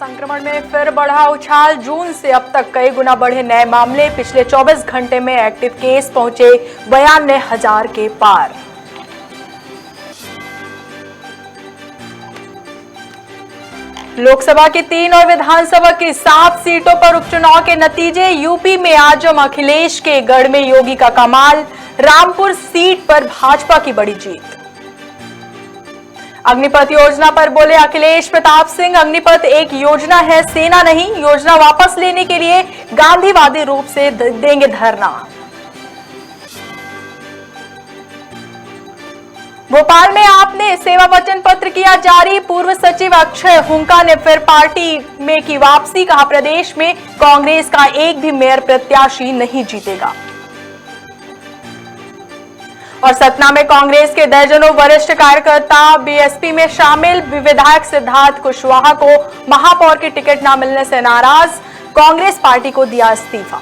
संक्रमण में फिर बढ़ा उछाल। जून से अब तक कई गुना बढ़े नए मामले। पिछले 24 घंटे में एक्टिव केस पहुंचे 92,000 के पार। लोकसभा की 3 और विधानसभा की 7 सीटों पर उपचुनाव के नतीजे। यूपी में आजम अखिलेश के, गढ़ में योगी का कमाल। रामपुर सीट पर भाजपा की बड़ी जीत। अग्निपथ योजना पर बोले अखिलेश प्रताप सिंह, अग्निपथ एक योजना है, सेना नहीं। योजना वापस लेने के लिए गांधीवादी रूप से देंगे धरना। भोपाल में आपने सेवा वचन पत्र किया जारी। पूर्व सचिव अक्षय हुंका ने फिर पार्टी में की वापसी। कहा प्रदेश में कांग्रेस का एक भी मेयर प्रत्याशी नहीं जीतेगा। और सतना में कांग्रेस के दर्जनों वरिष्ठ कार्यकर्ता बीएसपी में शामिल। विधायक सिद्धार्थ कुशवाहा को महापौर की टिकट न मिलने से नाराज, कांग्रेस पार्टी को दिया इस्तीफा।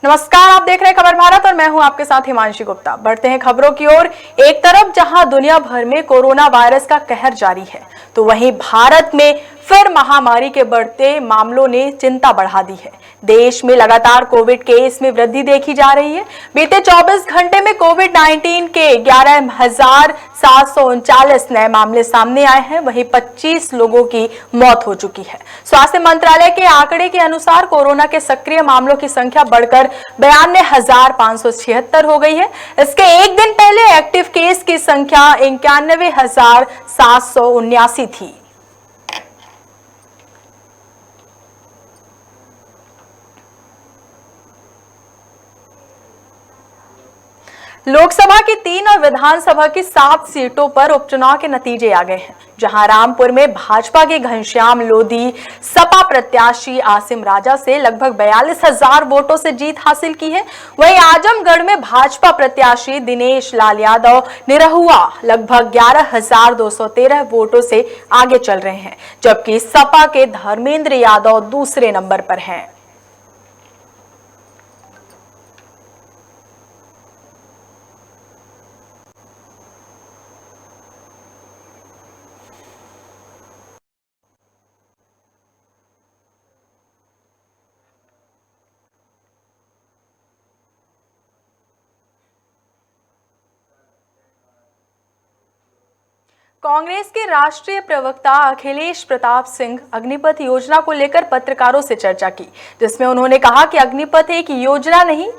नमस्कार, आप देख रहे हैं खबर भारत और मैं हूं आपके साथ हिमांशी गुप्ता। बढ़ते हैं खबरों की ओर। एक तरफ जहां दुनिया भर में कोरोना वायरस का कहर जारी है, तो वहीं भारत में फिर महामारी के बढ़ते मामलों ने चिंता बढ़ा दी है। देश में लगातार कोविड केस में वृद्धि देखी जा रही है। बीते 24 घंटे में कोविड-19 के 11,739 नए मामले सामने आए हैं। वहीं 25 लोगों की मौत हो चुकी है। स्वास्थ्य मंत्रालय के आंकड़े के अनुसार कोरोना के सक्रिय मामलों की संख्या बढ़कर 92,576 हो गई है। इसके एक दिन पहले एक्टिव केस की संख्या 91,779 थी। लोकसभा की 3 और विधानसभा की 7 सीटों पर उपचुनाव के नतीजे आ गए हैं, जहां रामपुर में भाजपा के घनश्याम लोधी सपा प्रत्याशी आसिम राजा से लगभग 42,000 वोटों से जीत हासिल की है। वहीं आजमगढ़ में भाजपा प्रत्याशी दिनेश लाल यादव निरहुआ लगभग 11,213 वोटों से आगे चल रहे हैं, जबकि सपा के धर्मेंद्र यादव दूसरे नंबर पर हैं। कांग्रेस के राष्ट्रीय प्रवक्ता अखिलेश प्रताप सिंह अग्निपथ योजना को लेकर पत्रकारों से चर्चा की, जिसमें उन्होंने कहा कि अग्निपथ एक योजना नहीं,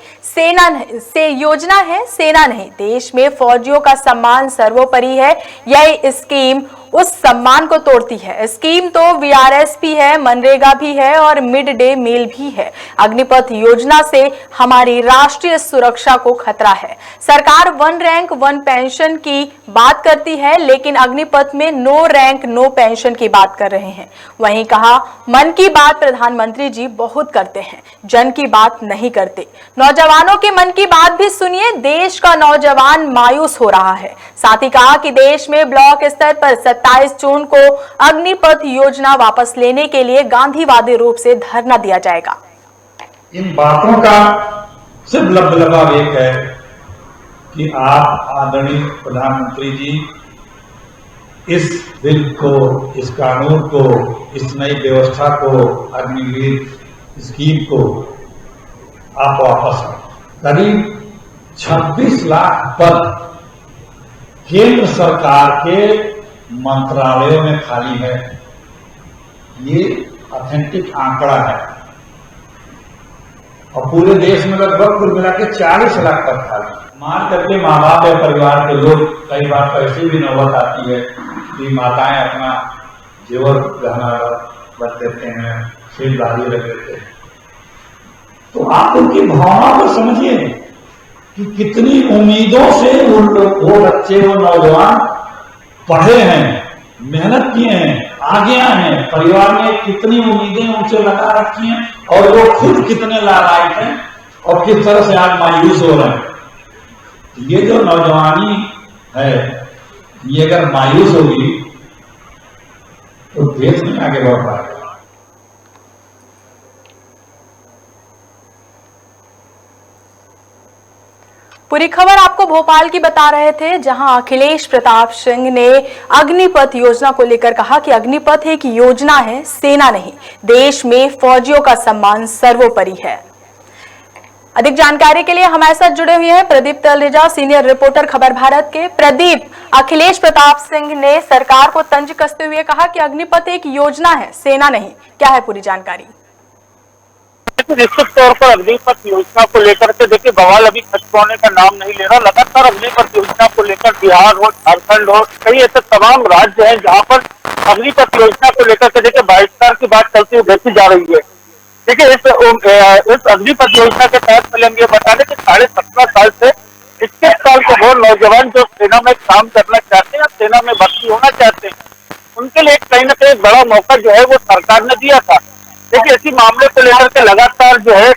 योजना है, सेना नहीं। देश में फौजियों का सम्मान सर्वोपरि है। यह स्कीम उस सम्मान को तोड़ती है। स्कीम तो वीआरएसपी है, मनरेगा भी है और मिड डे मील भी है। अग्निपथ योजना से हमारी राष्ट्रीय सुरक्षा को खतरा है। सरकार 1 रैंक 1 पेंशन की बात करती है, लेकिन अग्निपथ में नो रैंक नो पेंशन की बात कर रहे हैं। वहीं कहा, मन की बात प्रधानमंत्री जी बहुत करते हैं, जन की बात नहीं करते। नौजवानों के मन की बात भी सुनिए। देश का नौजवान मायूस हो रहा है। साथ ही कहा कि देश में ब्लॉक स्तर पर 27 जून को अग्निपथ योजना वापस लेने के लिए गांधीवादी रूप से धरना दिया जाएगा। इन बातों का सिर्फ लबलबाव एक है कि आप आदरणीय प्रधानमंत्री जी इस बिल को, इस कानून को, इस नई व्यवस्था को, अग्निवीर स्कीम को आप वापस करीब 26 लाख पद केंद्र सरकार के मंत्रालयों में खाली है। ये ऑथेंटिक आंकड़ा है और पूरे देश में लगभग कुल मिला के 40 लाख पद खाली। मान करके माँ बाप या परिवार के लोग कई बार तो ऐसी भी नौबत आती है कि माताएं अपना जेवर गहना रख देते हैं, शेरवानी रख देते हैं। तो आप उनकी भावना को समझिए कि कितनी उम्मीदों से वो बच्चे, वो नौजवान पढ़े हैं, मेहनत किए हैं, आगे आए हैं। परिवार ने कितनी उम्मीदें उनसे लगा रखी हैं और वो खुद कितने लालायित हैं और किस तरह से आज मायूस हो रहे हैं। ये जो नौजवानी है, ये अगर मायूस होगी तो देश नहीं आगे बढ़ पाएगा। पूरी खबर आपको भोपाल की बता रहे थे, जहां अखिलेश प्रताप सिंह ने अग्निपथ योजना को लेकर कहा कि अग्निपथ एक योजना है, सेना नहीं। देश में फौजियों का सम्मान सर्वोपरि है। अधिक जानकारी के लिए हमारे साथ जुड़े हुए हैं प्रदीप तलरेजा, सीनियर रिपोर्टर खबर भारत के। प्रदीप, अखिलेश प्रताप सिंह ने सरकार को तंज कसते हुए कहा कि अग्निपथ एक योजना है, सेना नहीं। क्या है पूरी जानकारी? निश्चित तौर पर अग्निपथ योजना को लेकर के देखिए बवाल अभी खत्म का नाम नहीं ले रहा। लगातार अग्निपथ योजना को लेकर बिहार हो, झारखंड हो, कई ऐसे तमाम राज्य हैं जहां पर अग्निपथ योजना को लेकर के देखिए बहिष्कार की बात चलती हुई देखी जा रही है। देखिए इस अग्निपथ योजना के तहत पहले हम ये बता दें कि 17.5 साल से 21 साल के वो नौजवान जो सेना में काम करना चाहते हैं, सेना में भर्ती होना चाहते हैं, उनके लिए कहीं ना कहीं बड़ा मौका जो है वो सरकार ने दिया था। देखिए इसी मामले को लेकर के लगातार जो है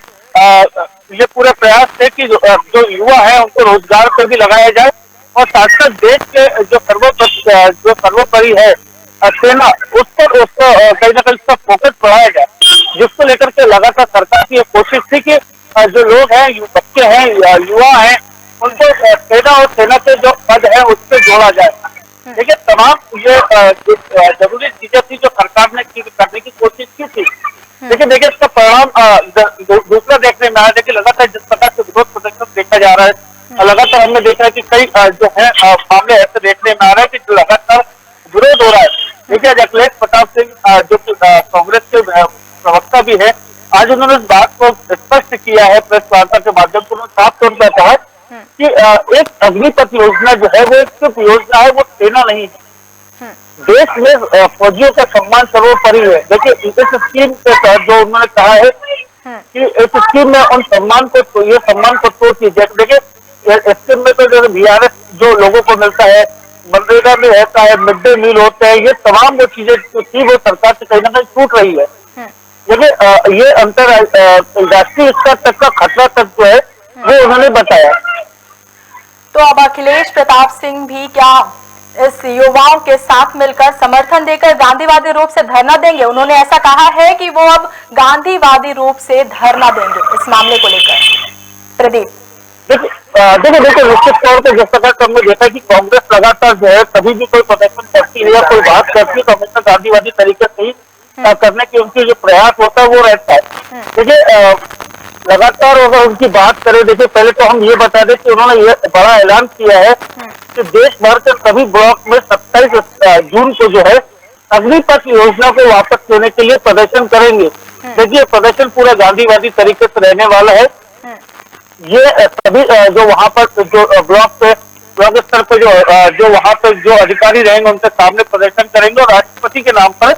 ये पूरे प्रयास थे कि जो युवा है उनको रोजगार पर भी लगाया जाए और साथ साथ देश के जो सर्वोपरि है सेना, उस पर उसको कहीं ना कहीं उसका फोकस बढ़ाया जाए, जिसको लेकर के लगातार सरकार की ये कोशिश थी कि जो लोग हैं, बच्चे हैं, युवा हैं, उनको सेना और सेना के जो पद है उससे जोड़ा जाए। देखिए तमाम ये जरूरी चीजें थी जो सरकार ने करने की कोशिश की थी। लेकिन देखिए इसका परिणाम दूसरा देखने में आया। देखिए लगातार जिस प्रकार से विरोध प्रदर्शन देखा जा रहा है, लगातार हमने देखा है कि कई जो है मामले ऐसे देखने में आ रहे हैं कि लगातार विरोध हो रहा है। देखिए आज अखिलेश प्रताप सिंह जो कांग्रेस के प्रवक्ता भी है, आज उन्होंने इस बात को स्पष्ट किया है प्रेस वार्ता के माध्यम से। उन्होंने साफ तौर पर कहा कि एक अग्निपथ योजना जो है वो एक सिर्फ योजना है, वो सेना नहीं है। देश में फौजियों का सम्मान सर्वोपरि है। देखिए इस स्कीम के तहत जो उन्होंने कहा है कि इस स्कीम में उन सम्मान को तोड़ कीजिए। देखिए इस स्कीम में तो जो VRS जो लोगों को मिलता है, मनरेगा में रहता है, मिड डे मील होते हैं, ये तमाम वो चीजें जो थी वो सरकार से कहीं ना कहीं छूट रही है। देखिए ये अंतरराष्ट्रीय स्तर तक का खतरा तक जो है वो उन्होंने बताया। तो अब अखिलेश प्रताप सिंह भी क्या इस युवाओं के साथ मिलकर समर्थन देकर गांधीवादी रूप से धरना देंगे? उन्होंने ऐसा कहा है कि वो अब गांधीवादी रूप से धरना देंगे इस मामले को लेकर। प्रदीप, देखिए निश्चित तौर पर जिस प्रकार से हमने देखा कि कांग्रेस लगातार जो है कभी भी कोई प्रदर्शन करती है या कोई बात करती है तो हमेशा गांधीवादी तरीके से ही करने की उनकी जो प्रयास होता है वो रहता है। देखिए लगातार अगर उनकी बात करें, देखिए पहले तो हम ये बता दें कि उन्होंने ये बड़ा ऐलान किया है कि देश भर के सभी ब्लॉक में 27 जून को जो है अग्निपथ योजना को वापस लेने के लिए प्रदर्शन करेंगे। देखिए प्रदर्शन पूरा गांधीवादी तरीके से रहने वाला है। ये सभी जो वहाँ पर जो ब्लॉक स्तर पे जो वहाँ पर जो अधिकारी रहेंगे उनके सामने प्रदर्शन करेंगे और राष्ट्रपति के नाम पर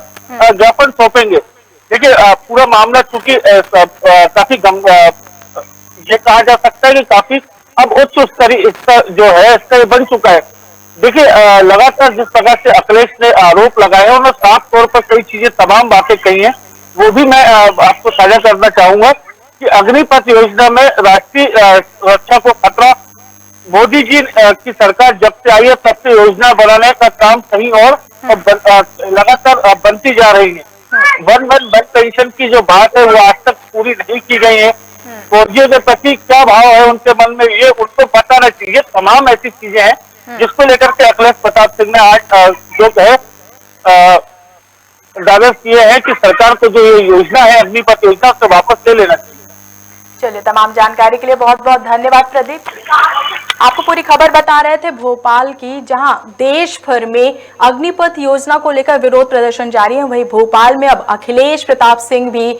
ज्ञापन सौंपेंगे। देखिए पूरा मामला चूंकि काफी ये कहा जा सकता है कि काफी अब उच्च स्तर जो है स्तर बन चुका है। देखिए लगातार जिस प्रकार से अखिलेश ने आरोप लगाए हैं, उन्होंने साफ तौर पर कई चीजें तमाम बातें कही हैं, वो भी मैं आपको साझा करना चाहूंगा कि अग्निपथ योजना में राष्ट्रीय सुरक्षा को खतरा। मोदी जी की सरकार जब से आई है तब से योजना बनाने का काम सही और लगातार बनती जा रही है। वन पेंशन की जो बात है वो आज तक पूरी नहीं की गई है। फौजियों के प्रति क्या भाव है उनके मन में, ये उनको बताना चाहिए। तमाम ऐसी चीजें हैं जिसको लेकर के अखिलेश प्रताप सिंह ने आज जो है दावे किए हैं कि सरकार को जो ये योजना है अग्निपथ योजना से वापस ले लेना चाहिए। चलिए, तमाम जानकारी के लिए बहुत बहुत धन्यवाद प्रदीप। आपको पूरी खबर बता रहे थे भोपाल की, जहां देश भर में अग्निपथ योजना को लेकर विरोध प्रदर्शन जारी है, वहीं भोपाल में अब अखिलेश प्रताप सिंह भी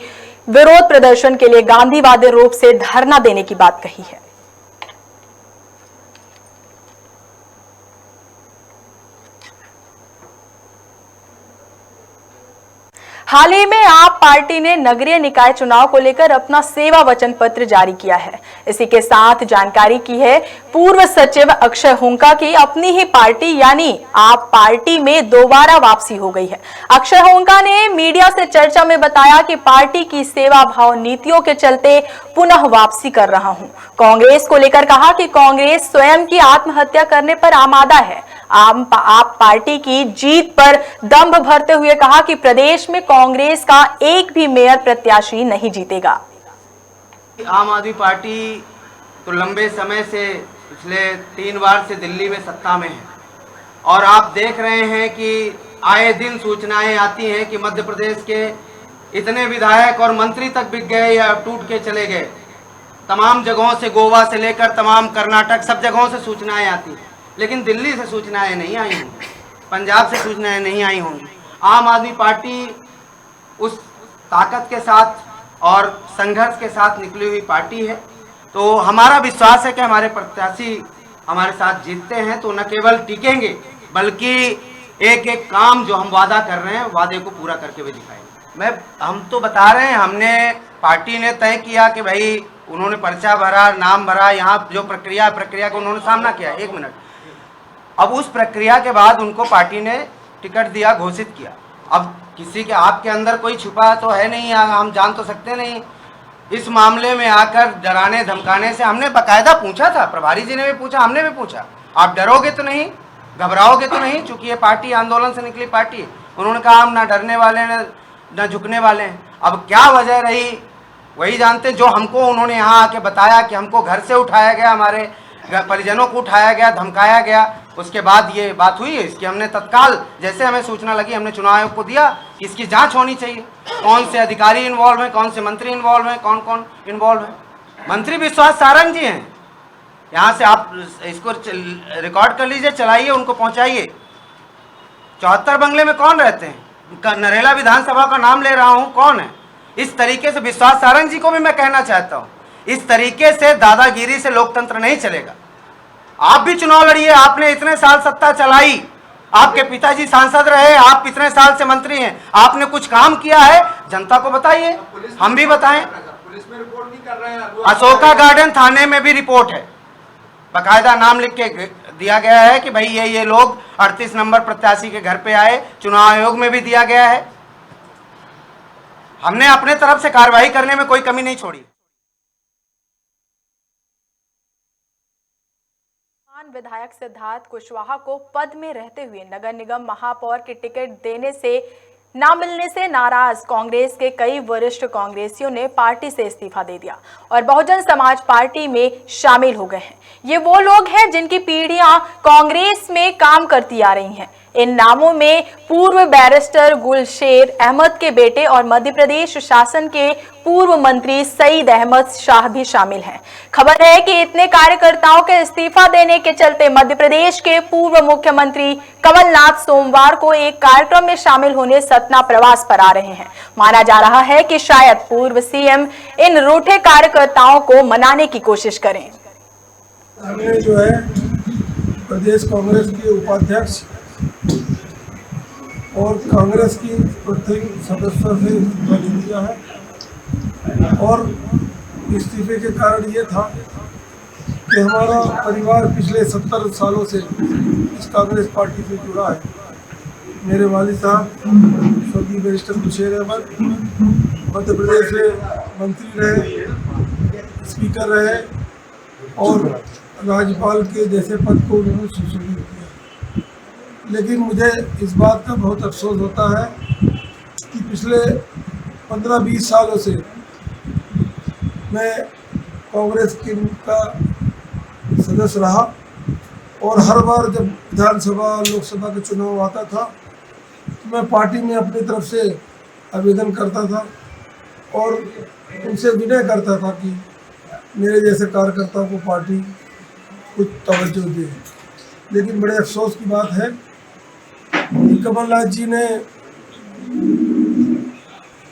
विरोध प्रदर्शन के लिए गांधीवादी रूप से धरना देने की बात कही है। हाल ही में आप पार्टी ने नगरीय निकाय चुनाव को लेकर अपना सेवा वचन पत्र जारी किया है। इसी के साथ जानकारी की है पूर्व सचिव अक्षय हुंका की अपनी ही पार्टी यानी आप पार्टी में दोबारा वापसी हो गई है। अक्षय हुंका ने मीडिया से चर्चा में बताया कि पार्टी की सेवा भाव नीतियों के चलते पुनः वापसी कर रहा हूं। कांग्रेस को लेकर कहा कि कांग्रेस स्वयं की आत्महत्या करने पर आमादा है। आप पार्टी की जीत पर दंभ भरते हुए कहा कि प्रदेश में कांग्रेस का एक भी मेयर प्रत्याशी नहीं जीतेगा। आम आदमी पार्टी तो लंबे समय से पिछले 3 बार से दिल्ली में सत्ता में है और आप देख रहे हैं कि आए दिन सूचनाएं आती हैं कि मध्य प्रदेश के इतने विधायक और मंत्री तक बिक गए या टूट के चले गए। तमाम जगहों से, गोवा से लेकर तमाम कर्नाटक, सब जगहों से सूचनाएं आती हैं, लेकिन दिल्ली से सूचनाएं नहीं आई होंगी, पंजाब से सूचनाएं नहीं आई होंगी। आम आदमी पार्टी उस ताकत के साथ और संघर्ष के साथ निकली हुई पार्टी है। तो हमारा विश्वास है कि हमारे प्रत्याशी हमारे साथ जीतते हैं तो न केवल टिकेंगे बल्कि एक एक काम जो हम वादा कर रहे हैं, वादे को पूरा करके भी दिखाएंगे। हम तो बता रहे हैं, हमने पार्टी ने तय किया कि भाई उन्होंने पर्चा भरा, नाम भरा, यहाँ जो प्रक्रिया का उन्होंने सामना किया। 1 मिनट, अब उस प्रक्रिया के बाद उनको पार्टी ने टिकट दिया, घोषित किया। अब किसी के आपके अंदर कोई छुपा तो है नहीं, हम जान तो सकते नहीं। इस मामले में आकर डराने धमकाने से हमने बाकायदा पूछा था, प्रभारी जी ने भी पूछा, हमने भी पूछा, आप डरोगे तो नहीं, घबराओगे तो नहीं, चूंकि ये पार्टी आंदोलन से निकली पार्टी है। उन्होंने कहा हम ना डरने वाले हैं ना झुकने वाले हैं। अब क्या वजह रही वही जानते, जो हमको उन्होंने यहाँ आके बताया कि हमको घर से उठाया गया, हमारे परिजनों को उठाया गया, धमकाया गया, उसके बाद ये बात हुई है। इसकी हमने तत्काल जैसे हमें सूचना लगी हमने चुनाव आयोग को दिया कि इसकी जांच होनी चाहिए, कौन से अधिकारी इन्वॉल्व हैं, कौन से मंत्री इन्वॉल्व हैं, कौन कौन इन्वॉल्व है। मंत्री विश्वास सारंग जी हैं, यहाँ से आप इसको रिकॉर्ड कर लीजिए, चलाइए, उनको पहुँचाइए। 74 बंगले में कौन रहते हैं? नरेला विधानसभा का नाम ले रहा हूँ, कौन है? इस तरीके से विश्वास सारंग जी को भी मैं कहना चाहता हूँ, इस तरीके से दादागिरी से लोकतंत्र नहीं चलेगा। आप भी चुनाव लड़िए, आपने इतने साल सत्ता चलाई, आपके पिताजी सांसद रहे, आप इतने साल से मंत्री हैं, आपने कुछ काम किया है जनता को बताइए, हम भी बताएं। पुलिस में रिपोर्ट नहीं कर रहे हैं। अशोका गार्डन थाने में भी रिपोर्ट है, बाकायदा नाम लिख के दिया गया है कि भाई ये लोग 38 नंबर प्रत्याशी के घर पे आए, चुनाव आयोग में भी दिया गया है। हमने अपने तरफ से कार्रवाई करने में कोई कमी नहीं छोड़ी। विधायक सिद्धार्थ कुशवाहा को पद में रहते हुए नगर निगम महापौर की टिकट देने से ना मिलने से नाराज कांग्रेस के कई वरिष्ठ कांग्रेसियों ने पार्टी से इस्तीफा दे दिया और बहुजन समाज पार्टी में शामिल हो गए हैं। ये वो लोग हैं जिनकी पीढ़ियां कांग्रेस में काम करती आ रही हैं। इन नामों में पूर्व बैरिस्टर गुलशेर अहमद के बेटे और मध्य प्रदेश शासन के पूर्व मंत्री सईद अहमद शाह भी शामिल हैं। खबर है कि इतने कार्यकर्ताओं के इस्तीफा देने के चलते मध्य प्रदेश के पूर्व मुख्यमंत्री कमलनाथ सोमवार को एक कार्यक्रम में शामिल होने सतना प्रवास पर आ रहे हैं। माना जा रहा है कि शायद पूर्व सीएम इन रूठे कार्यकर्ताओं को मनाने की कोशिश करें। हमने जो है प्रदेश कांग्रेस के उपाध्यक्ष और कांग्रेस की प्रत्येक सदस्य से इस्तीफा दे दिया है और इस्तीफे के कारण ये था कि हमारा परिवार पिछले 70 सालों से इस कांग्रेस पार्टी से जुड़ा है। मेरे वालिद साहब स्वर्गीय बैरिस्टर गुलशेर अहमद मध्य प्रदेश से मंत्री रहे, स्पीकर रहे और राज्यपाल के जैसे पद को उन्होंने सुशोभित किया। लेकिन मुझे इस बात का बहुत अफसोस होता है कि पिछले 15-20 सालों से मैं कांग्रेस का सदस्य रहा और हर बार जब विधानसभा लोकसभा का चुनाव आता था तो मैं पार्टी में अपनी तरफ से आवेदन करता था और उनसे विनय करता था कि मेरे जैसे कार्यकर्ताओं को पार्टी कुछ तवज्जो दे। लेकिन बड़े अफसोस की बात है कि कमलनाथ जी ने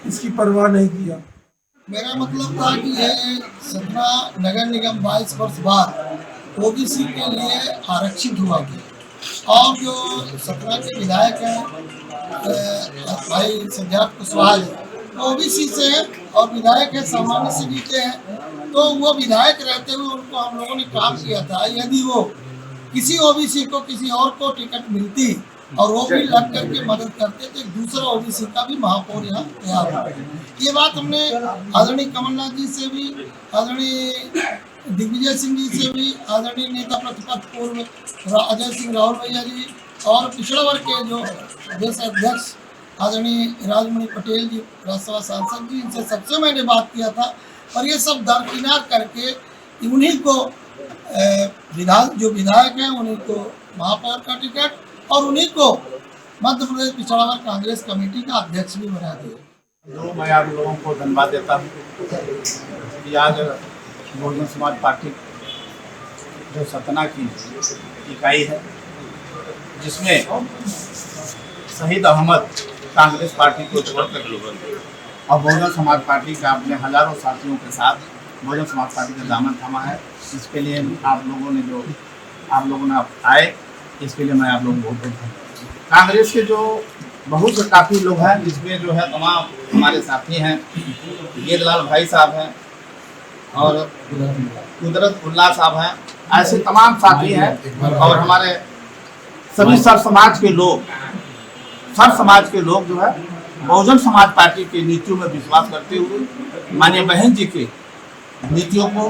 इसकी परवाह नहीं किया। मेरा मतलब था कि ये सतना नगर निगम 22 वर्ष बाद ओबीसी के लिए आरक्षित हुआ गया और जो सतना के विधायक हैं भाई सिद्धार्थ कुशवाहा ओबीसी से और विधायक है सामान्य से जीते हैं, तो वो विधायक रहते हुए उनको हम लोगों ने काम किया था। यदि वो किसी ओबीसी को किसी और को टिकट मिलती और वो भी लग करके मदद करते तो एक दूसरा ओबीसी का भी महापौर यहाँ तैयार हो। ये बात हमने आदरणीय कमलनाथ जी से भी, आदरणीय दिग्विजय सिंह जी से भी, आदरणीय नेता प्रतिपक्ष पूर्व अजय सिंह राहुल भैया जी और पिछड़ा वर्ग के जो प्रदेश अध्यक्ष आदरणीय राजमणि पटेल जी राज्यसभा सांसद जी, इनसे सबसे मैंने बात किया था और ये सब दरकिनार करके उन्हीं को विधायक हैं उन्हीं को महापौर का टिकट और उन्हीं को मध्य प्रदेश पिछड़ा वर्ग कांग्रेस कमेटी का अध्यक्ष भी बना दिया। मैं आप लोगों को धन्यवाद देता हूँ कि आज बहुजन समाज पार्टी जो सतना की इकाई है, जिसमें शहीद अहमद कांग्रेस पार्टी को छोड़कर और बहुजन समाज पार्टी का अपने हजारों साथियों के साथ बहुजन समाज पार्टी का दामन थामा है, इसके लिए आप लोगों ने आए, इसके लिए मैं आप लोगों को बहुत बहुत कांग्रेस के जो बहुत से काफ़ी लोग हैं, जिसमें जो है तमाम हमारे साथी हैं, गेदलाल भाई साहब हैं और कुदरतुल्लाह साहब हैं, ऐसे तमाम साथी हैं और हमारे सभी सर समाज के लोग जो है बहुजन समाज पार्टी की नीतियों में विश्वास करते हुए माननीय बहन जी के नीतियों को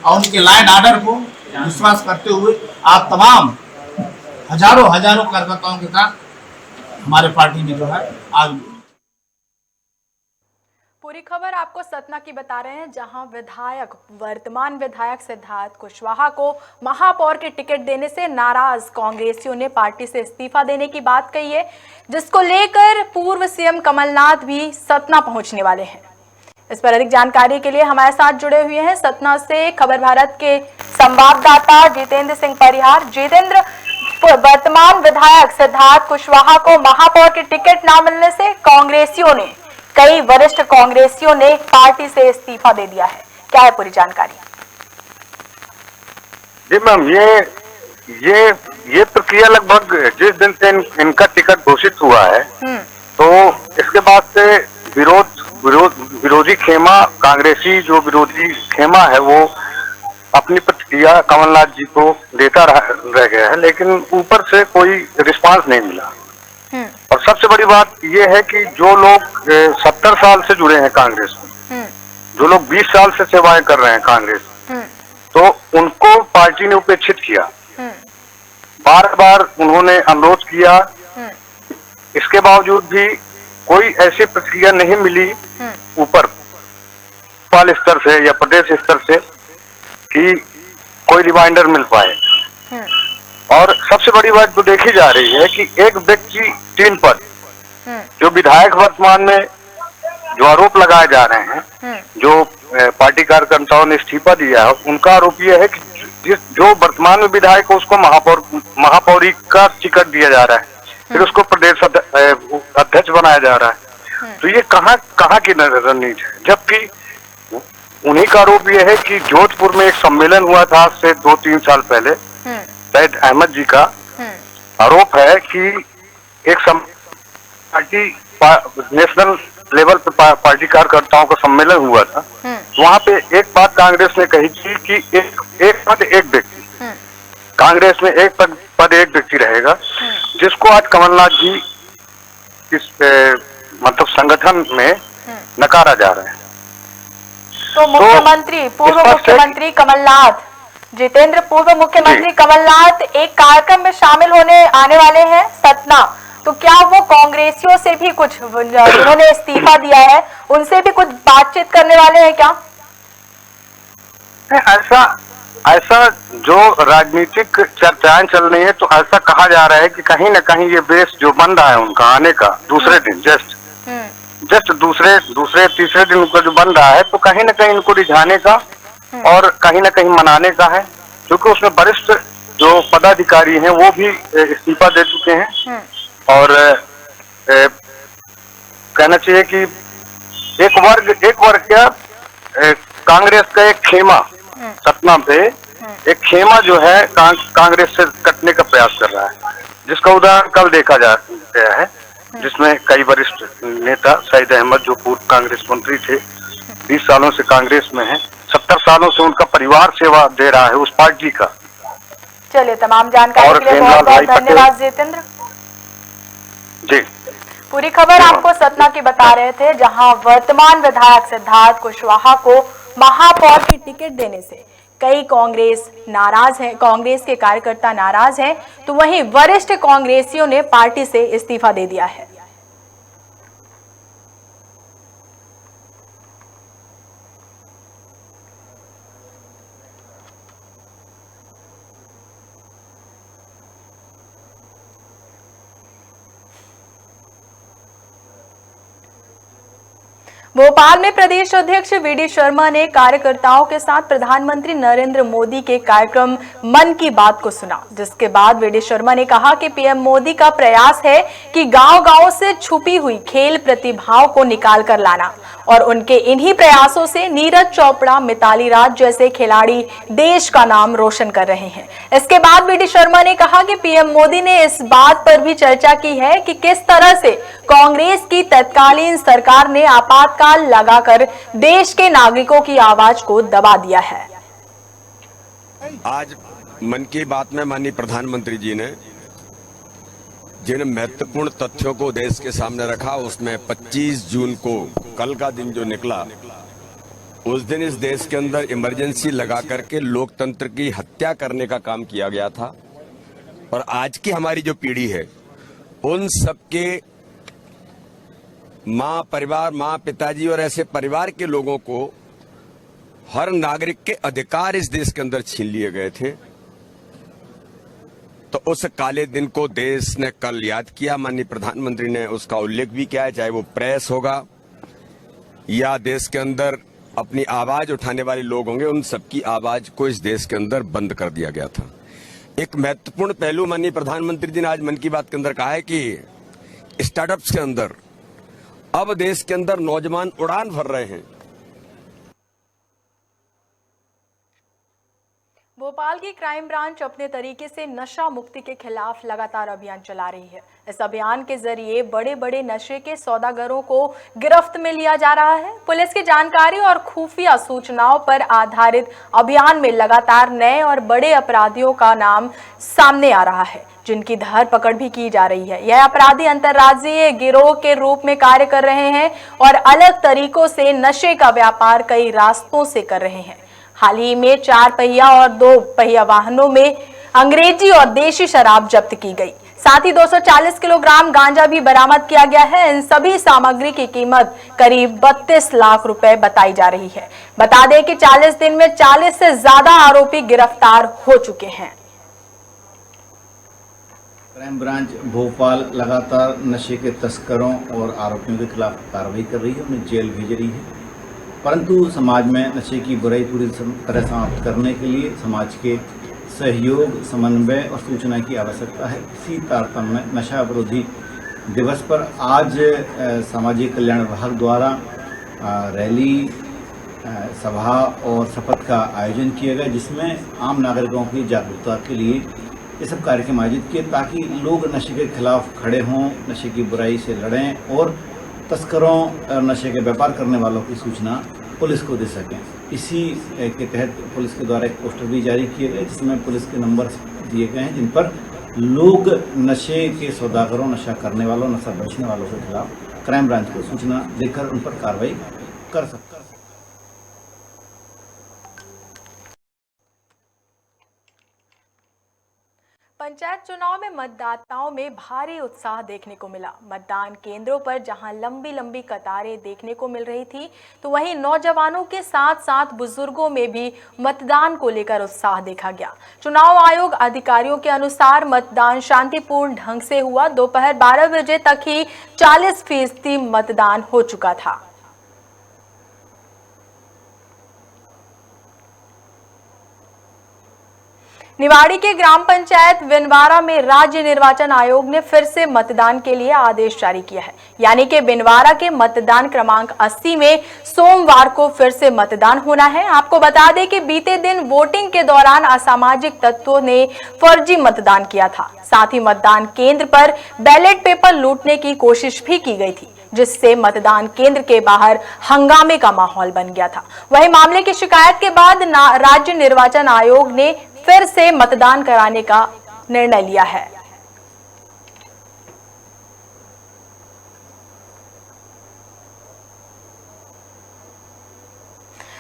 और उनके लाइन आर्डर को विश्वास करते हुए आप तमाम हजारों कार्यकर्ताओं के साथ हमारे पार्टी में जो है आज। पूरी खबर आपको सतना की बता रहे हैं, जहां वर्तमान विधायक सिद्धार्थ कुशवाहा को महापौर के टिकट देने से नाराज कांग्रेसियों ने पार्टी से इस्तीफा देने की बात कही है, जिसको लेकर पूर्व सीएम कमलनाथ भी सतना पहुंचने वाले हैं। इस पर अधिक जानकारी के लिए हमारे साथ जुड़े हुए हैं सतना से खबर भारत के संवाददाता जितेंद्र सिंह परिहार। जितेंद्र, वर्तमान विधायक सिद्धार्थ कुशवाहा को महापौर के टिकट न मिलने से कई वरिष्ठ कांग्रेसियों ने पार्टी से इस्तीफा दे दिया है, क्या है पूरी जानकारी? जी मैम, ये प्रक्रिया लगभग जिस दिन से इनका टिकट घोषित हुआ है तो इसके बाद से विरोधी खेमा, कांग्रेसी जो विरोधी खेमा है वो अपनी प्रतिक्रिया कमलनाथ जी को देता रह गया है, लेकिन ऊपर से कोई रिस्पांस नहीं मिला। और सबसे बड़ी बात यह है कि जो लोग 70 साल से जुड़े हैं कांग्रेस में, जो लोग 20 साल से सेवाएं कर रहे हैं कांग्रेस, तो उनको पार्टी ने उपेक्षित किया। बार बार उन्होंने अनुरोध किया, इसके बावजूद भी कोई ऐसी प्रतिक्रिया नहीं मिली ऊपर पाल स्तर से या प्रदेश स्तर से कि कोई रिमाइंडर मिल पाए। और सबसे बड़ी बात जो देखी जा रही है कि एक व्यक्ति 3 पद, जो विधायक वर्तमान में जो आरोप लगाए जा रहे हैं, जो पार्टी कार्यकर्ताओं ने इस्तीफा दिया है, उनका आरोप यह है कि जो वर्तमान में विधायक है उसको महापौरी का टिकट दिया जा रहा है, फिर उसको प्रदेश अध्यक्ष बनाया जा रहा है। तो ये कहाँ की रणनीति है? जबकि उन्हीं का आरोप यह है कि जोधपुर में एक सम्मेलन हुआ था आज से 2-3 साल पहले, सैयद अहमद जी का आरोप है कि एक पार्टी नेशनल लेवल पर पार्टी कार्यकर्ताओं का सम्मेलन हुआ था, वहां पे एक बात कांग्रेस ने कही थी कि एक पद एक व्यक्ति, कांग्रेस में एक पद एक व्यक्ति रहेगा, जिसको आज कमलनाथ जी इस मतलब संगठन में नकारा जा रहा है। तो पूर्व मुख्यमंत्री कमलनाथ, जितेंद्र, पूर्व मुख्यमंत्री कमलनाथ एक कार्यक्रम में शामिल होने आने वाले हैं सतना, तो क्या वो कांग्रेसियों से भी कुछ, जिन्होंने इस्तीफा दिया है उनसे भी कुछ बातचीत करने वाले हैं क्या? ऐसा जो राजनीतिक चर्चाएं चल रही है, तो ऐसा कहा जा रहा है कि कहीं न कहीं ये बेस जो बन रहा है उनका आने का दूसरे दिन, जस्ट दूसरे तीसरे दिन उनका जो बन रहा है, तो कहीं न कहीं इनको रिझाने का और कहीं न कहीं मनाने का है, क्योंकि उसमें वरिष्ठ जो पदाधिकारी हैं वो भी इस्तीफा दे चुके हैं। और कहना चाहिए कि एक वर्ग क्या, कांग्रेस का एक खेमा सतना पे एक खेमा जो है कांग्रेस से कटने का प्रयास कर रहा है, जिसका उदाहरण कल देखा गया है, जिसमें कई वरिष्ठ नेता, सईद अहमद जो पूर्व कांग्रेस मंत्री थे, 20 सालों से कांग्रेस में है, 70 सालों से उनका परिवार सेवा दे रहा है उस पार्टी का। चलिए, तमाम जानकारी के लिए बहुत बहुत धन्यवाद जितेंद्र जी। पूरी खबर आपको सतना की बता रहे थे, जहां वर्तमान विधायक सिद्धार्थ कुशवाहा को महापौर की टिकट देने से कई कांग्रेस के कार्यकर्ता नाराज हैं, तो वहीं वरिष्ठ कांग्रेसियों ने पार्टी से इस्तीफा दे दिया है। भोपाल में प्रदेश अध्यक्ष वीडी शर्मा ने कार्यकर्ताओं के साथ प्रधानमंत्री नरेंद्र मोदी के कार्यक्रम मन की बात को सुना, जिसके बाद वीडी शर्मा ने कहा कि पीएम मोदी का प्रयास है कि गांव-गांव से छुपी हुई खेल प्रतिभाओं को निकाल कर लाना और उनके इन्हीं प्रयासों से नीरज चोपड़ा, मिताली राज जैसे खिलाड़ी देश का नाम रोशन कर रहे हैं। इसके बाद वीडी शर्मा ने कहा कि पीएम मोदी ने इस बात पर भी चर्चा की है कि किस तरह से कांग्रेस की तत्कालीन सरकार ने आपातकाल लगाकर देश के नागरिकों की आवाज को दबा दिया है। आज मन की बात में माननीय प्रधानमंत्री जी ने जिन महत्वपूर्ण तथ्यों को देश के सामने रखा, उसमें 25 जून को कल का दिन जो निकला, उस दिन इस देश के अंदर इमरजेंसी लगा करके लोकतंत्र की हत्या करने का काम किया गया था। और आज की हमारी जो पीढ़ी है, उन सबके माँ परिवार, माँ पिताजी और ऐसे परिवार के लोगों को हर नागरिक के अधिकार इस देश के अंदर छीन लिए गए थे। तो उस काले दिन को देश ने कल याद किया। माननीय प्रधानमंत्री ने उसका उल्लेख भी किया है, चाहे वो प्रेस होगा या देश के अंदर अपनी आवाज उठाने वाले लोग होंगे, उन सबकी आवाज को इस देश के अंदर बंद कर दिया गया था। एक महत्वपूर्ण पहलू माननीय प्रधानमंत्री जी ने आज मन की बात के अंदर कहा है कि स्टार्टअप्स के अंदर अब देश के अंदर नौजवान उड़ान भर रहे हैं। भोपाल की क्राइम ब्रांच अपने तरीके से नशा मुक्ति के खिलाफ लगातार अभियान चला रही है। इस अभियान के जरिए बड़े बड़े नशे के सौदागरों को गिरफ्त में लिया जा रहा है। पुलिस की जानकारी और खुफिया सूचनाओं पर आधारित अभियान में लगातार नए और बड़े अपराधियों का नाम सामने आ रहा है, जिनकी धरपकड़ भी की जा रही है। यह अपराधी अंतर्राज्यीय गिरोह के रूप में कार्य कर रहे हैं और अलग तरीकों से नशे का व्यापार कई रास्तों से कर रहे हैं। हाल ही में 4 पहिया और 2 पहिया वाहनों में अंग्रेजी और देशी शराब जब्त की गई। साथ ही 240 किलोग्राम गांजा भी बरामद किया गया है। इन सभी सामग्री की कीमत करीब 32 लाख रुपए बताई जा रही है। बता दें कि 40 दिन में 40 से ज्यादा आरोपी गिरफ्तार हो चुके हैं। क्राइम ब्रांच भोपाल लगातार नशे के तस्करों और आरोपियों के खिलाफ कार्रवाई कर रही है, उन्हें जेल भेज रही है। परंतु समाज में नशे की बुराई पूरी तरह समाप्त करने के लिए समाज के सहयोग, समन्वय और सूचना की आवश्यकता है। इसी तारतम्य में नशा विरोधी दिवस पर आज सामाजिक कल्याण विभाग द्वारा रैली, सभा और शपथ का आयोजन किया गया, जिसमें आम नागरिकों की जागरूकता के लिए ये सब कार्यक्रम आयोजित किए ताकि लोग नशे के खिलाफ खड़े हों, नशे की बुराई से लड़ें और तस्करों और नशे के व्यापार करने वालों की सूचना पुलिस को दे सकें। इसी के तहत पुलिस के द्वारा एक पोस्टर भी जारी किए गए, जिसमें पुलिस के नंबर दिए गए हैं जिन पर लोग नशे के सौदागरों, नशा करने वालों, नशा बेचने वालों के खिलाफ क्राइम ब्रांच को सूचना देकर उन पर कार्रवाई कर सकते हैं। पंचायत चुनाव में मतदाताओं में भारी उत्साह देखने को मिला। मतदान केंद्रों पर जहां लंबी लंबी कतारें देखने को मिल रही थी, तो वहीं नौजवानों के साथ साथ बुजुर्गों में भी मतदान को लेकर उत्साह देखा गया। चुनाव आयोग अधिकारियों के अनुसार मतदान शांतिपूर्ण ढंग से हुआ। दोपहर 12 बजे तक ही 40% मतदान हो चुका था। निवाड़ी के ग्राम पंचायत बिनवारा में राज्य निर्वाचन आयोग ने फिर से मतदान के लिए आदेश जारी किया है। यानी कि बिनवारा के मतदान क्रमांक 80 में सोमवार को फिर से मतदान होना है। आपको बता दें कि बीते दिन वोटिंग के दौरान असामाजिक तत्वों ने फर्जी मतदान किया था। साथ ही मतदान केंद्र पर बैलेट पेपर लूटने की कोशिश भी की गई थी, जिससे मतदान केंद्र के बाहर हंगामे का माहौल बन गया था। वहीं मामले की शिकायत के बाद राज्य निर्वाचन आयोग ने फिर से मतदान कराने का निर्णय लिया है।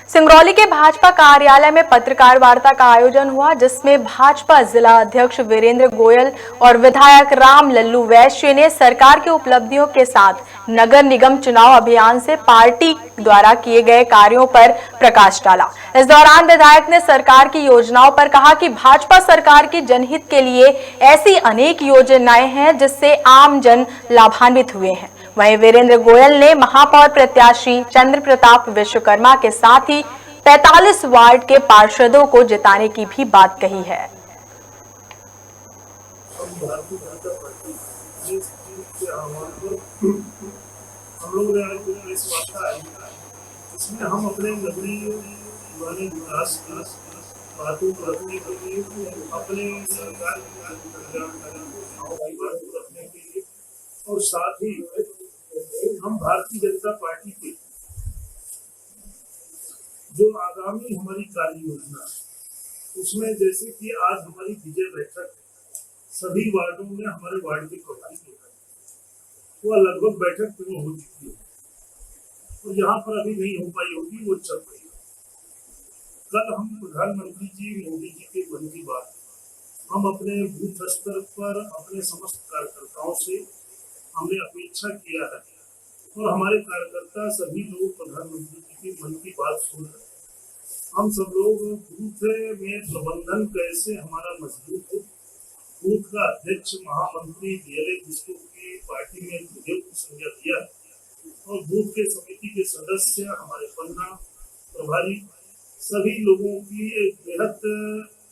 सिंगरौली के भाजपा कार्यालय में पत्रकार वार्ता का आयोजन हुआ, जिसमें भाजपा जिला अध्यक्ष वीरेंद्र गोयल और विधायक राम लल्लू वैश्य ने सरकार की उपलब्धियों के साथ नगर निगम चुनाव अभियान से पार्टी द्वारा किए गए कार्यों पर प्रकाश डाला। इस दौरान विधायक ने सरकार की योजनाओं पर कहा कि भाजपा सरकार की जनहित के लिए ऐसी अनेक योजनाएं हैं जिससे आम जन लाभान्वित हुए हैं। वहीं वीरेंद्र गोयल ने महापौर प्रत्याशी चंद्र प्रताप विश्वकर्मा के साथ ही 45 वार्ड के पार्षदों को जिताने की भी बात कही है। हम लोग इस वार्ता आई इसमें हम अपने नगरीय वाले विकास की बातों को रखने के लिए, अपने सरकार की बात को रखने के लिए, और साथ ही हम भारतीय जनता पार्टी के जो आगामी हमारी कार्य योजना उसमें, जैसे कि आज हमारी विजय बैठक सभी वार्डों में हमारे वार्ड के प्रभारी वो लगभग बैठक पूर्ण हो चुकी है, तो यहाँ पर अभी नहीं हो पाई होगी, वो चल रही है। कल हम प्रधानमंत्री जी मोदी जी के मन की बात हम अपने बूथ स्तर पर अपने समस्त कार्यकर्ताओं से हमने अपेक्षा किया है, और हमारे कार्यकर्ता सभी लोग प्रधानमंत्री जी के मन की बात सुन रहे हैं। हम सब लोग बूथ में प्रबंधन कैसे हमारा मजबूत हो, बूथ का अध्यक्ष महामंत्री डीएलए जिसको की पार्टी में मुझे संज्ञा दिया, और बूथ के समिति के सदस्य हमारे पन्ना प्रभारी सभी लोगों की एक बेहद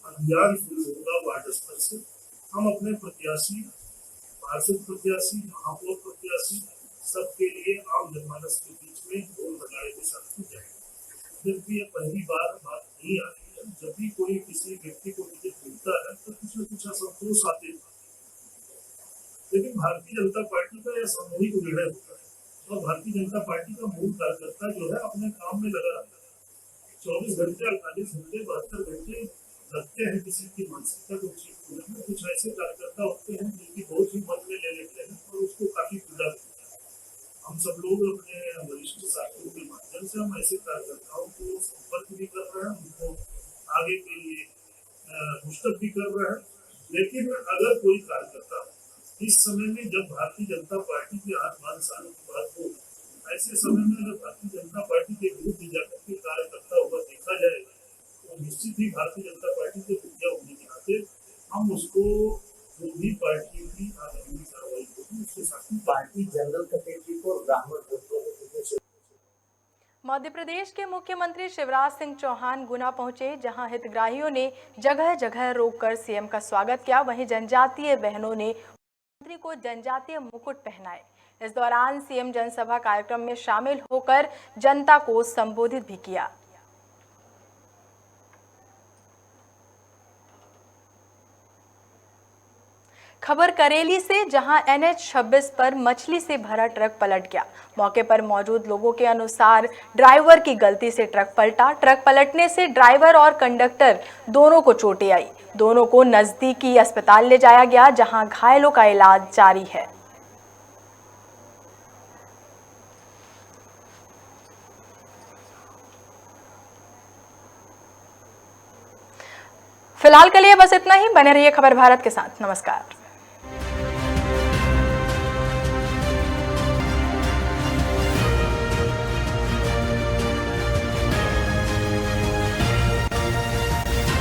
अभियान शुरू होगा वार्ड स्तर से। हम अपने प्रत्याशी, पार्षद प्रत्याशी, महापौर प्रत्याशी सबके लिए आम जनमानस के बीच में ढोल नगाड़े के साथ जाएंगे। जबकि यह पहली बार बात नहीं आ रही है, जब भी कोई किसी व्यक्ति को टिकट मिलता है तो कुछ न कुछ असंतोष आते हैं, लेकिन भारतीय जनता पार्टी का यह सामूहिक निर्णय होता है, और भारतीय जनता पार्टी का मूल कार्यकर्ता जो है अपने काम में लगा रहता है। 24 घंटे 48 घंटे 72 घंटे लगते हैं किसी की मानसिकता को ठीक होने में। कुछ ऐसे कार्यकर्ता होते हैं जिनकी बहुत ही मन में ले लेते हैं और उसको काफी पीड़ा होती है। हम सब लोग अपने वरिष्ठ साथियों के माध्यम से हम ऐसे कार्यकर्ताओं को संपर्क भी कर रहे हैं, उनको आगे के लिए पुस्तक भी कर रहे हैं। लेकिन अगर कोई कार्यकर्ता इस समय में, जब भारतीय जनता पार्टी के 8 साल की बात हो, ऐसे समय में अगर भारतीय जनता पार्टी के विरुद्ध जाकर के कार्यकर्ता हुआ देखा जाए तो निश्चित ही भारतीय जनता पार्टी के मुद्दा होने के नाते हम उसको जो भी पार्टी की आगामी कार्रवाई होगी उसके साथ ही पार्टी जनरल सेक्रेटरी को राहत। मध्य प्रदेश के मुख्यमंत्री शिवराज सिंह चौहान गुना पहुंचे, जहां हितग्राहियों ने जगह जगह रोककर सीएम का स्वागत किया। वहीं जनजातीय बहनों ने मुख्यमंत्री को जनजातीय मुकुट पहनाए। इस दौरान सीएम जनसभा कार्यक्रम में शामिल होकर जनता को संबोधित भी किया। खबर करेली से, जहां NH 26 पर मछली से भरा ट्रक पलट गया। मौके पर मौजूद लोगों के अनुसार ड्राइवर की गलती से ट्रक पलटा। ट्रक पलटने से ड्राइवर और कंडक्टर दोनों को चोटें आई। दोनों को नजदीकी अस्पताल ले जाया गया, जहां घायलों का इलाज जारी है। फिलहाल के लिए बस इतना ही। बने रहिए खबर भारत के साथ। नमस्कार।